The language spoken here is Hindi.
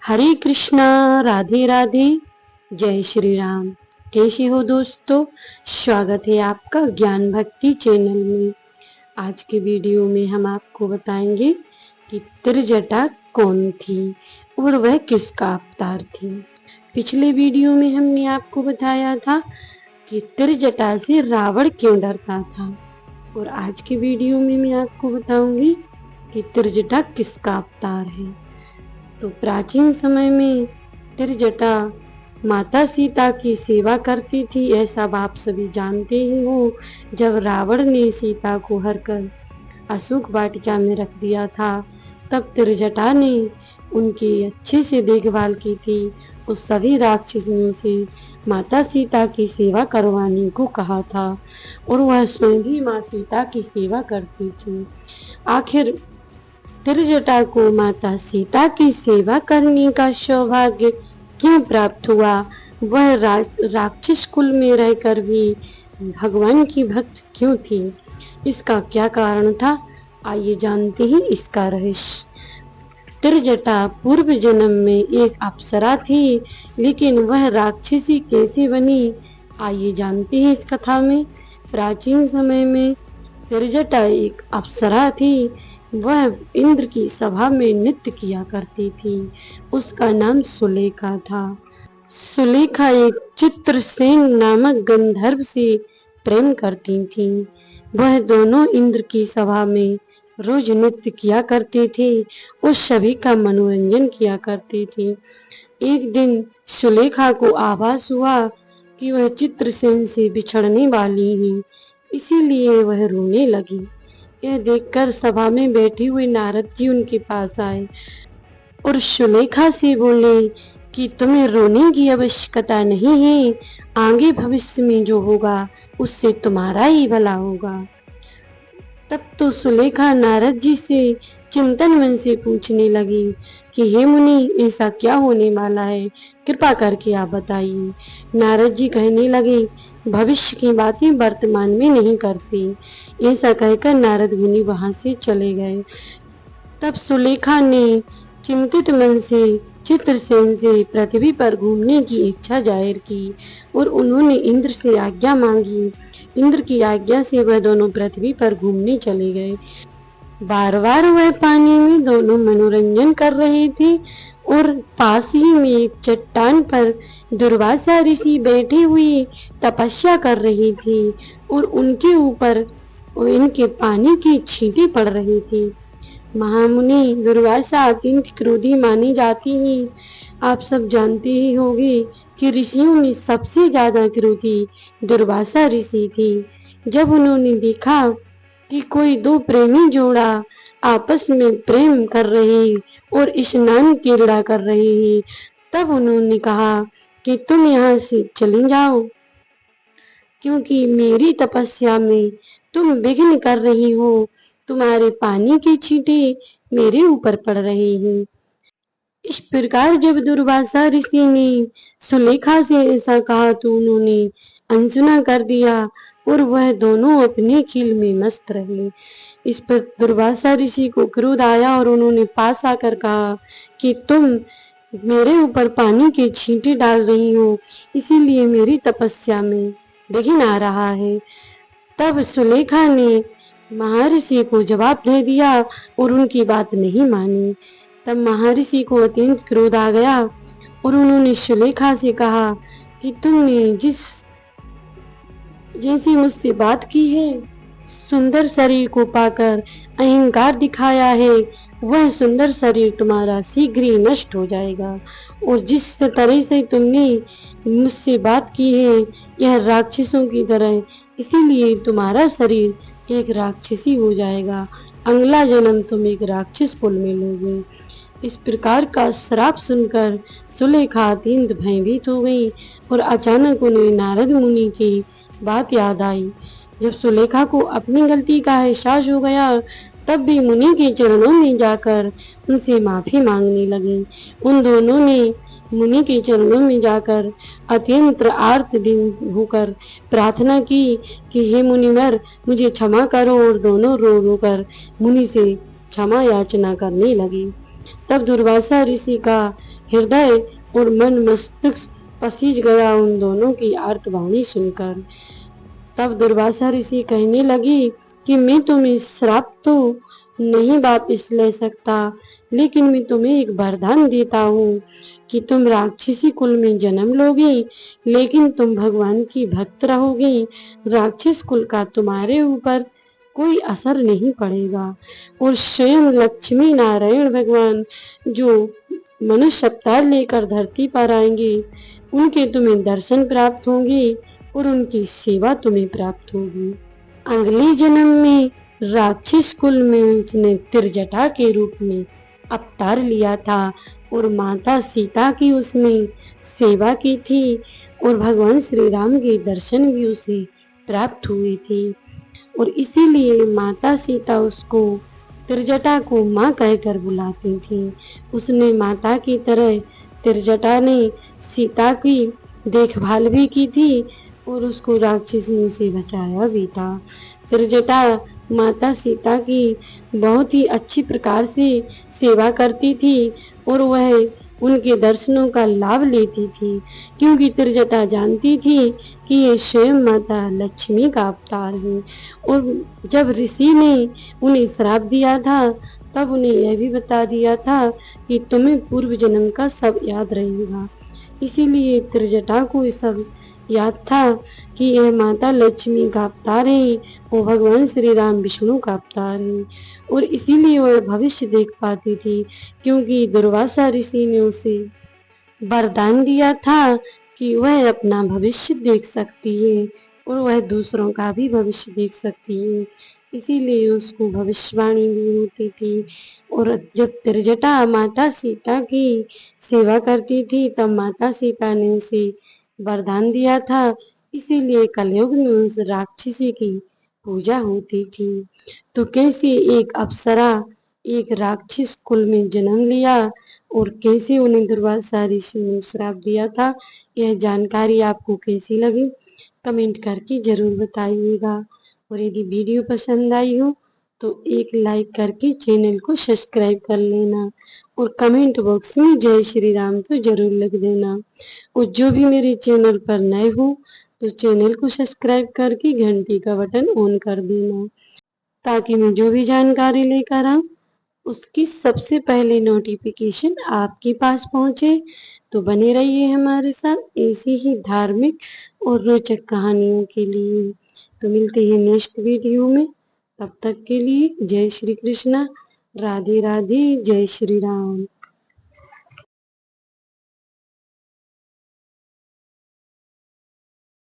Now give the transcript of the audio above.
हरे कृष्णा, राधे राधे, जय श्री राम। कैसे हो दोस्तों? स्वागत है आपका ज्ञान भक्ति चैनल में। आज के वीडियो में हम आपको बताएंगे कि त्रिजटा कौन थी और वह किसका अवतार थी। पिछले वीडियो में हमने आपको बताया था कि त्रिजटा से रावण क्यों डरता था, और आज के वीडियो में मैं आपको बताऊंगी कि त्रिजटा किसका अवतार है। तो प्राचीन समय में त्रिजटा माता सीता की सेवा करती थी, ऐसा आप सभी जानते ही हो। जब रावण ने सीता को हरकर अशोक वाटिका में रख दिया था, तब त्रिजटा ने उनकी अच्छे से देखभाल की थी। उस सभी राक्षसों से माता सीता की सेवा करवाने को कहा था, और वह स्वयं ही माँ सीता की सेवा करती थी। आखिर त्रिजटा को माता सीता की सेवा करने का सौभाग्य क्यों प्राप्त हुआ? वह राक्षस कुल में रहकर भी भगवान की भक्त क्यों थी? इसका क्या कारण था? आइए जानते हैं इसका रहस्य। त्रिजटा पूर्व जन्म में एक अप्सरा थी, लेकिन वह राक्षसी कैसे बनी? आइए जानते हैं इस कथा में। प्राचीन समय में त्रिजटा एक अप्सरा थी। वह इंद्र की सभा में नृत्य किया करती थी। उसका नाम सुलेखा था। सुलेखा एक चित्रसेन नामक गंधर्व से प्रेम करती थी। वह दोनों इंद्र की सभा में रोज नृत्य किया करते थे और सभी का मनोरंजन किया करती थी। एक दिन सुलेखा को आभास हुआ कि वह चित्रसेन से बिछड़ने वाली है, इसीलिए वह रोने लगी। यह देखकर सभा में बैठे हुए नारद जी उनके पास आए और सुलेखा से बोले कि तुम्हें रोने की आवश्यकता नहीं है, आगे भविष्य में जो होगा उससे तुम्हारा ही भला होगा। तब तो सुलेखा नारद जी से चिंतन मन से पूछने लगी कि हे मुनि, ऐसा क्या होने वाला है, कृपा करके आप बताइए। नारद जी कहने लगे, भविष्य की बातें वर्तमान में नहीं करती। ऐसा कहकर नारद मुनि वहां से चले गए। तब सुलेखा ने चिंतित मन से चित्रसेन से पृथ्वी पर घूमने की इच्छा जाहिर की और उन्होंने इंद्र से आज्ञा मांगी। इंद्र की आज्ञा से वह दोनों पृथ्वी पर घूमने चले गए। बार बार वह पानी में दोनों मनोरंजन कर रहे थे और पास ही में एक चट्टान पर दुर्वासा ऋषि बैठे हुए तपस्या कर रही थी और उनके ऊपर इनके पानी की छींटे पड़ रही थी। महामुनि दुर्वासा अत्यंत क्रोधी मानी जाती हैं। आप सब जानते ही होंगे कि ऋषियों में सबसे ज्यादा क्रोधी दुर्वासा ऋषि थे। जब उन्होंने देखा कि कोई दो प्रेमी जोड़ा आपस में प्रेम कर रहे और स्नान क्रीड़ा कर रहे हैं, तब उन्होंने कहा कि तुम यहाँ से चली जाओ, क्योंकि मेरी तपस्या में तुम विघ्न कर रही हो। तुम्हारे पानी की छींटे मेरे ऊपर पड़ रही हैं। इस प्रकार जब दुर्वासा ऋषि ने सुलेखा से ऐसा कहा तो उन्होंने अनसुना कर दिया और वह दोनों अपने खेल में मस्त रहे। इस पर दुर्वासा ऋषि को क्रोध आया और उन्होंने पास आकर कहा कि तुम मेरे ऊपर पानी के छींटे डाल रही हो, इसीलिए मेरी तपस्या में विघ्न आ रहा है। तब सुलेखा ने महर्षि को जवाब दे दिया और उनकी बात नहीं मानी। तब महर्षि को अत्यंत क्रोध आ गया और उन्होंने सुलेखा से कहा कि तुमने जैसी मुझसे बात की है, सुंदर शरीर को पाकर अहंकार दिखाया है, वह सुंदर शरीर तुम्हारा शीघ्र ही नष्ट हो जाएगा। और जिस तरह से तुमने मुझसे बात की है, यह राक्षसों की तरह, इसीलिए तुम्हारा शरीर एक राक्षसी हो जाएगा। अगला जन्म तुम एक राक्षस कुल में लोगे। इस प्रकार का श्राप सुनकर सुलेखा अत्यंत भयभीत हो गई और अचानक उन्हें नारद मुनि की बात याद आई। जब सुलेखा को अपनी गलती का एहसास हो गया, तब भी मुनि के चरणों में जाकर उनसे माफी मांगने लगी। उन दोनों ने मुनि के चरणों में जाकर अत्यंत आर्त दिन होकर प्रार्थना की कि हे मुनिवर, मुझे क्षमा करो, और दोनों रो रो कर मुनि से क्षमा याचना करने लगी। तब दुर्वासा ऋषि का हृदय और मन मस्तिष्क पसीज गया उन दोनों की आर्तवाणी सुनकर। तब दुर्वासा ऋषि कहने लगी कि मैं तुम्हें श्राप तो नहीं वापिस ले सकता, लेकिन मैं तुम्हें एक वरदान देता हूँ कि तुम राक्षसी कुल में जन्म लोगी, लेकिन तुम भगवान की भक्त रहोगी। राक्षस कुल का तुम्हारे ऊपर कोई असर नहीं पड़ेगा और स्वयं लक्ष्मी नारायण भगवान जो मनुष्य अवतार लेकर धरती पर आएंगे, उनके तुम्हें दर्शन प्राप्त होंगे और उनकी सेवा तुम्हें प्राप्त होगी। अगले जन्म में राक्षस कुल में उसने त्रिजटा के रूप में अवतार लिया था और माता सीता की उसने सेवा की थी और भगवान श्री राम के दर्शन भी उसे प्राप्त हुए थे और इसीलिए माता सीता उसको त्रिजटा को माँ कहकर बुलाती थी। उसने माता की तरह त्रिजटा ने सीता की देखभाल भी की थी और उसको राक्षसियों से बचाया भी था। त्रिजटा माता सीता की बहुत ही अच्छी प्रकार से सेवा करती थी और वह उनके दर्शनों का लाभ लेती थी, क्योंकि त्रिजटा जानती थी कि ये स्वयं माता लक्ष्मी का अवतार है। और जब ऋषि ने उन्हें श्राप दिया था, तब उन्हें यह भी बता दिया था कि तुम्हें पूर्व जन्म का सब याद रहेगा। इसीलिए त्रिजटा को ये सब याद था कि यह माता लक्ष्मी का अवतार है और भगवान श्री राम विष्णु का अवतार है और इसीलिए वह भविष्य देख पाती थी, क्योंकि दुर्वासा ऋषि ने उसे वरदान दिया था कि वह अपना भविष्य देख सकती है और वह दूसरों का भी भविष्य देख सकती है। इसीलिए उसको भविष्यवाणी भी होती थी। और जब त्रिजटा माता सीता की सेवा करती थी, तब माता सीता ने उसे वरदान दिया था। इसीलिए कलयुग में उस राक्षसी की पूजा होती थी। तो कैसे एक अप्सरा एक राक्षस कुल में जन्म लिया और कैसे उन्हें दुर्वासा ऋषि ने श्राप दिया था, यह जानकारी आपको कैसी लगी कमेंट करके जरूर बताइएगा। और यदि वीडियो पसंद आई हो तो एक लाइक करके चैनल को सब्सक्राइब कर लेना और कमेंट बॉक्स में जय श्री राम तो जरूर लिख देना। और जो भी मेरे चैनल पर नए हो तो चैनल को सब्सक्राइब करके घंटी का बटन ऑन कर देना, ताकि मैं जो भी जानकारी लेकर आऊं उसकी सबसे पहले नोटिफिकेशन आपके पास पहुंचे। तो बने रहिए हमारे साथ ऐसी ही धार्मिक और रोचक कहानियों के लिए। तो मिलते हैं नेक्स्ट वीडियो में, तब तक के लिए जय श्री कृष्णा, राधे राधे, जय श्री राम।